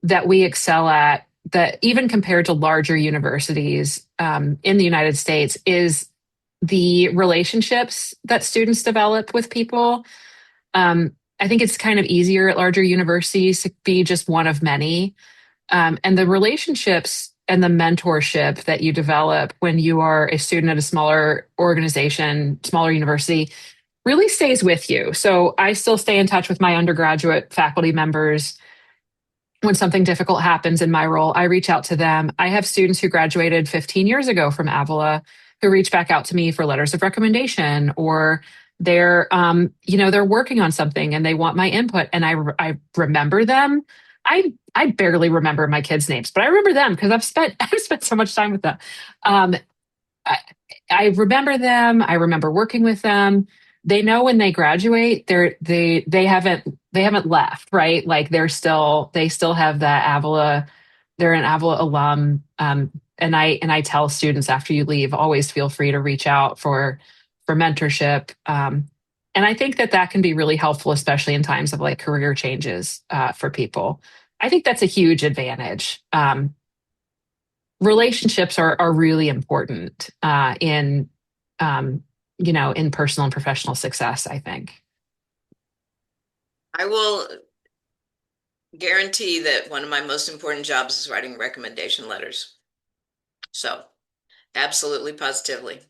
that we excel at, that even compared to larger universities in the United States, is the relationships that students develop with people. I think it's kind of easier at larger universities to be just one of many. And the relationships and the mentorship that you develop when you are a student at a smaller organization, smaller university, really stays with you. So I still stay in touch with my undergraduate faculty members. When something difficult happens in my role, I reach out to them. I have students who graduated 15 years ago from Avila who reach back out to me for letters of recommendation, or they're working on something and they want my input, and I remember them. I barely remember my kids' names, but I remember them because I've spent so much time with them. Um, I, I remember them. I remember working with them. They know when they graduate, they haven't left, right? Like they still have that Avila. They're an Avila alum. And I tell students after you leave, always feel free to reach out for mentorship. And I think that that can be really helpful, especially in times of like career changes for people. I think that's a huge advantage. Relationships are really important in um, in personal and professional success, I think. I will guarantee that one of my most important jobs is writing recommendation letters. So, absolutely, positively.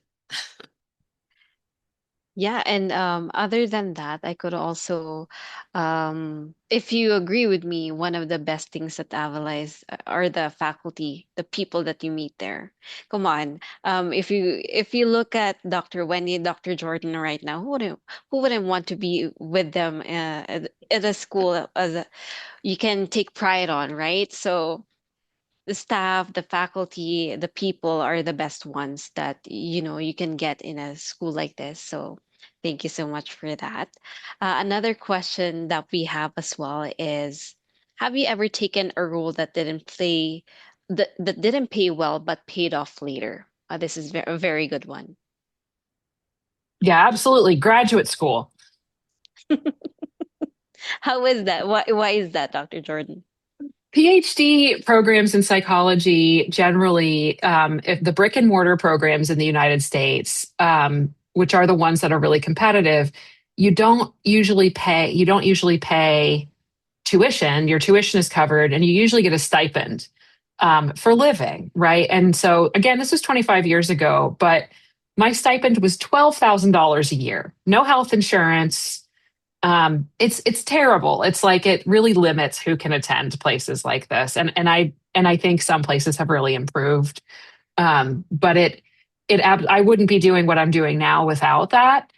Yeah, and other than that, I could also, if you agree with me, one of the best things at Avila is, are the faculty, the people that you meet there. Come on, if you look at Dr. Wendy and Dr. Jordan right now, who wouldn't want to be with them at a school as you can take pride on, right? So the staff, the faculty, the people are the best ones that you can get in a school like this. So thank you so much for that. Another question that we have as well is, have you ever taken a role that that didn't pay well but paid off later? This is a very good one. Yeah, absolutely. Graduate school. How is that? Why is that, Dr. Jordan? PhD programs in psychology generally, if the brick and mortar programs in the United States, which are the ones that are really competitive, you don't usually pay tuition. Your tuition is covered, and you usually get a stipend for living, right? And so, again, this was 25 years ago, but my stipend was $12,000 a year, no health insurance. It's terrible. It's like it really limits who can attend places like this, and I think some places have really improved. But I wouldn't be doing what I'm doing now without that.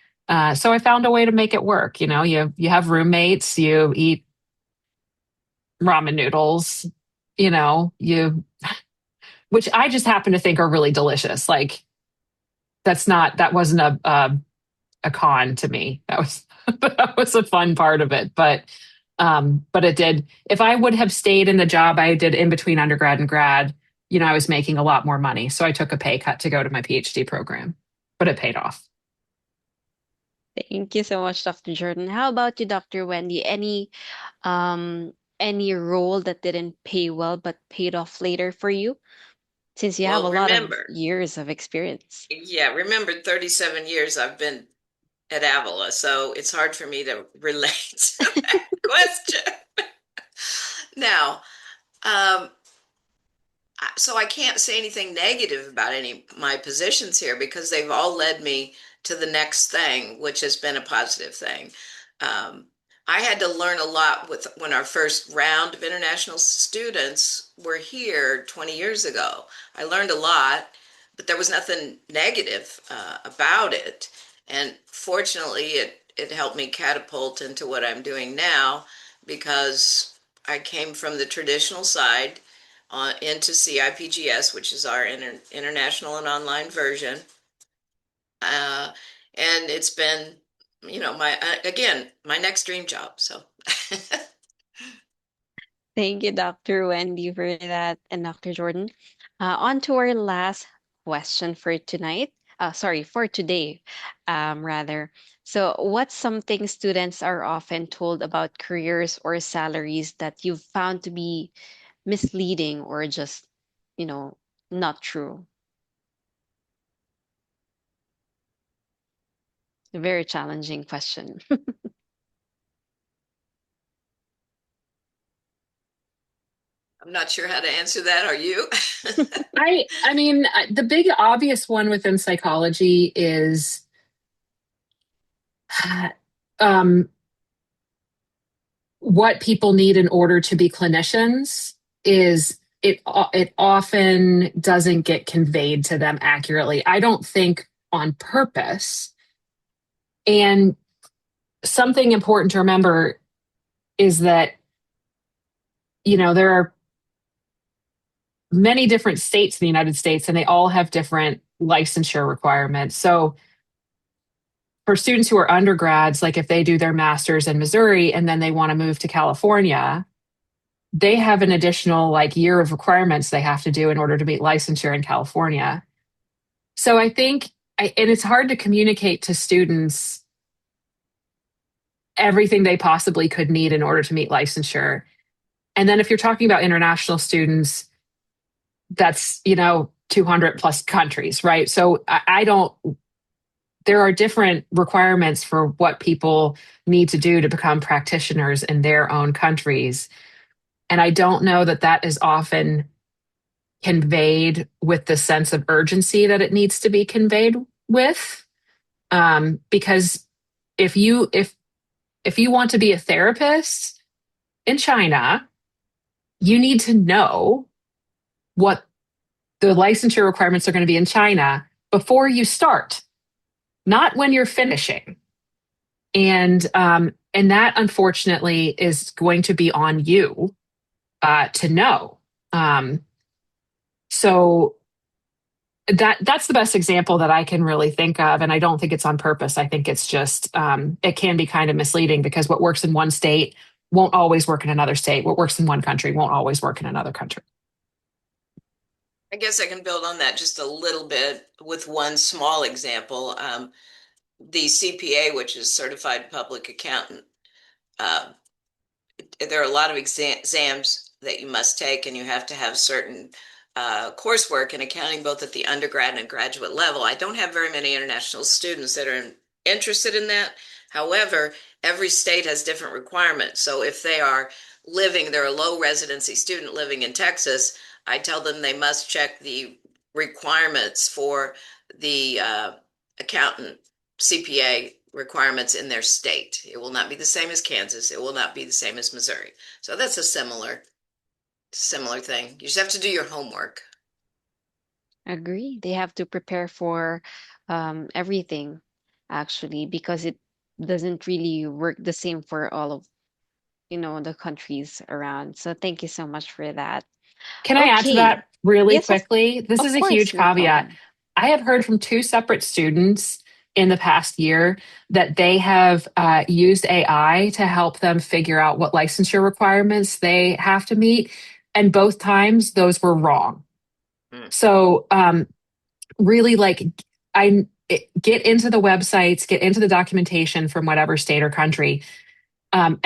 So I found a way to make it work. You know, you have roommates, you eat ramen noodles, you which I just happen to think are really delicious. Like that wasn't a con to me. That was that was a fun part of it. But it did. If I would have stayed in the job I did in between undergrad and grad, I was making a lot more money. So I took a pay cut to go to my PhD program, but it paid off. Thank you so much, Dr. Jordan. How about you, Dr. Wendy? Any role that didn't pay well but paid off later for you, since you have a Well, lot of remember, years of experience? yeah, remember 37 years I've been at Avila, so it's hard for me to relate to that question. Now, um, so I can't say anything negative about any of my positions here because they've all led me to the next thing, which has been a positive thing. Um, I had to learn a lot with when our first round of international students were here 20 years ago. I learned a lot, but there was nothing negative about it. And fortunately, it helped me catapult into what I'm doing now because I came from the traditional side into CIPGS, which is our international and online version. Uh, and it's been, my again, my next dream job. So Thank you, Dr. Wendy, for that, and Dr. Jordan. On to our last question for tonight. Sorry, for today, rather. So, what's something students are often told about careers or salaries that you've found to be misleading or just, you know, not true? A very challenging question. I'm not sure how to answer that. Are you? I mean, the big obvious one within psychology is um, what people need in order to be clinicians is it often doesn't get conveyed to them accurately. I don't think on purpose. And something important to remember is that there are many different states in the United States, and they all have different licensure requirements. So for students who are undergrads, like if they do their master's in Missouri and then they want to move to California, they have an additional like year of requirements they have to do in order to meet licensure in California. So I think, and it's hard to communicate to students everything they possibly could need in order to meet licensure. And then if you're talking about international students, that's, 200 plus countries, right? So I don't, there are different requirements for what people need to do to become practitioners in their own countries. And I don't know that that is often conveyed with the sense of urgency that it needs to be conveyed with. Because if you want to be a therapist in China, you need to know what the licensure requirements are going to be in China before you start, not when you're finishing. And that unfortunately is going to be on you to know. So that's the best example that I can really think of, and I don't think it's on purpose. I think it's just it can be kind of misleading because what works in one state won't always work in another state. What works in one country won't always work in another country. I guess I can build on that just a little bit with one small example. The CPA, which is Certified Public Accountant, uh, there are a lot of exams that you must take, and you have to have certain coursework in accounting, both at the undergrad and graduate level. I don't have very many international students that are interested in that. However, every state has different requirements. So if they're a low residency student living in Texas, I tell them they must check the requirements for the accountant CPA requirements in their state. It will not be the same as Kansas. It will not be the same as Missouri. So that's a similar thing. You just have to do your homework. Agree. They have to prepare for everything, actually, because it doesn't really work the same for all of, the countries around. So thank you so much for that. Can I add to Okay. that really Yes, quickly? This is of a course, huge no caveat. problem. I have heard from two separate students in the past year that they have used AI to help them figure out what licensure requirements they have to meet. And both times those were wrong. Mm. So, really, like, get into the websites, get into the documentation from whatever state or country, and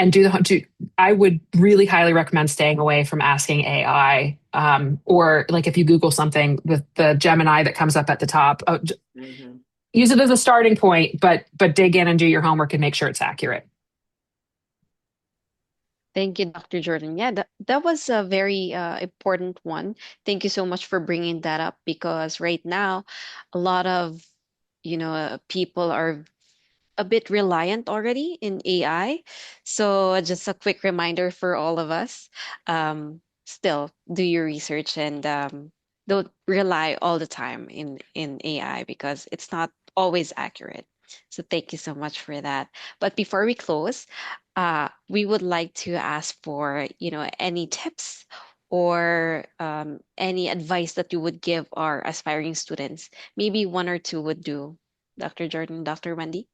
I would really highly recommend staying away from asking AI, or like if you Google something with the Gemini that comes up at the top, Mhm. use it as a starting point, but dig in and do your homework and make sure it's accurate. Thank you, Dr. Jordan. Yeah, that was a very important one. Thank you so much for bringing that up because right now, a lot of, people are a bit reliant already in AI. So just a quick reminder for all of us, still do your research and don't rely all the time in AI because it's not always accurate. So thank you so much for that. But before we close, we would like to ask for, any tips or any advice that you would give our aspiring students. Maybe one or two would do. Dr. Jordan, Dr. Wendy?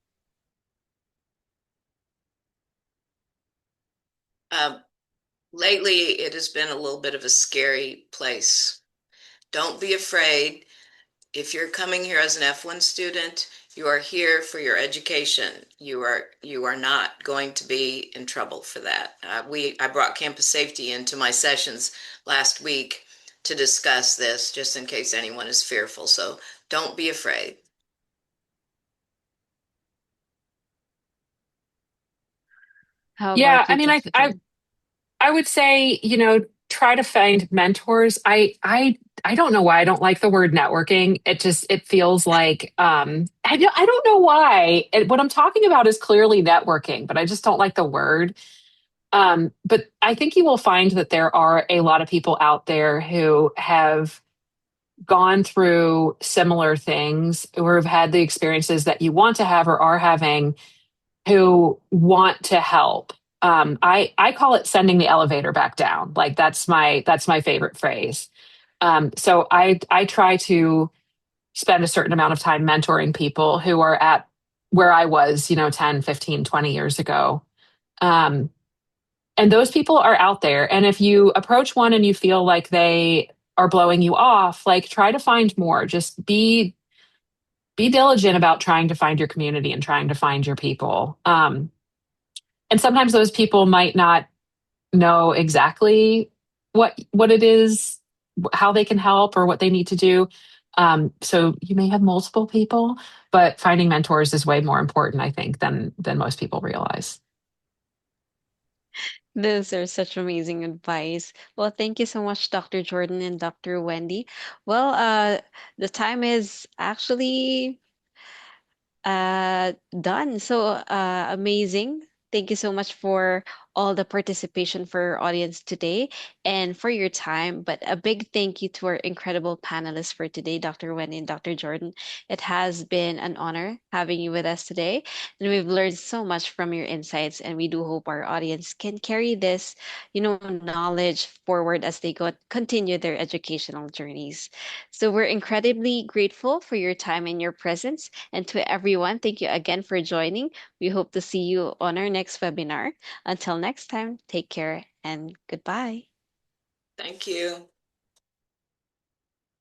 Um, Lately, it has been a little bit of a scary place. Don't be afraid. If you're coming here as an F1 student, you are here for your education. You are not going to be in trouble for that. I brought campus safety into my sessions last week to discuss this, just in case anyone is fearful. So don't be afraid. How Yeah, about I you, mean, Dr. Jordan? I would say, try to find mentors. I don't know why I don't like the word networking. It feels like I don't know why. What I'm talking about is clearly networking, but I just don't like the word. But I think you will find that there are a lot of people out there who have gone through similar things, or have had the experiences that you want to have or are having, who want to help. I call it sending the elevator back down. Like that's my favorite phrase. So I try to spend a certain amount of time mentoring people who are at where I was, 10, 15, 20 years ago. Um, and those people are out there. And if you approach one and you feel like they are blowing you off, like try to find more. Just be diligent about trying to find your community and trying to find your people. And sometimes those people might not know exactly what it is, how they can help, or what they need to do. So you may have multiple people, but finding mentors is way more important, I think, than most people realize. Those are such amazing advice. Well, thank you so much, Dr. Jordan and Dr. Wendy. Well, the time is actually done. So amazing. Thank you so much for all the participation for our audience today and for your time. But a big thank you to our incredible panelists for today, Dr. Wendy and Dr. Jordan. It has been an honor having you with us today. And we've learned so much from your insights. And we do hope our audience can carry this, knowledge forward as they continue their educational journeys. So we're incredibly grateful for your time and your presence. And to everyone, thank you again for joining. We hope to see you on our next webinar. Until next time, take care and goodbye. Thank you.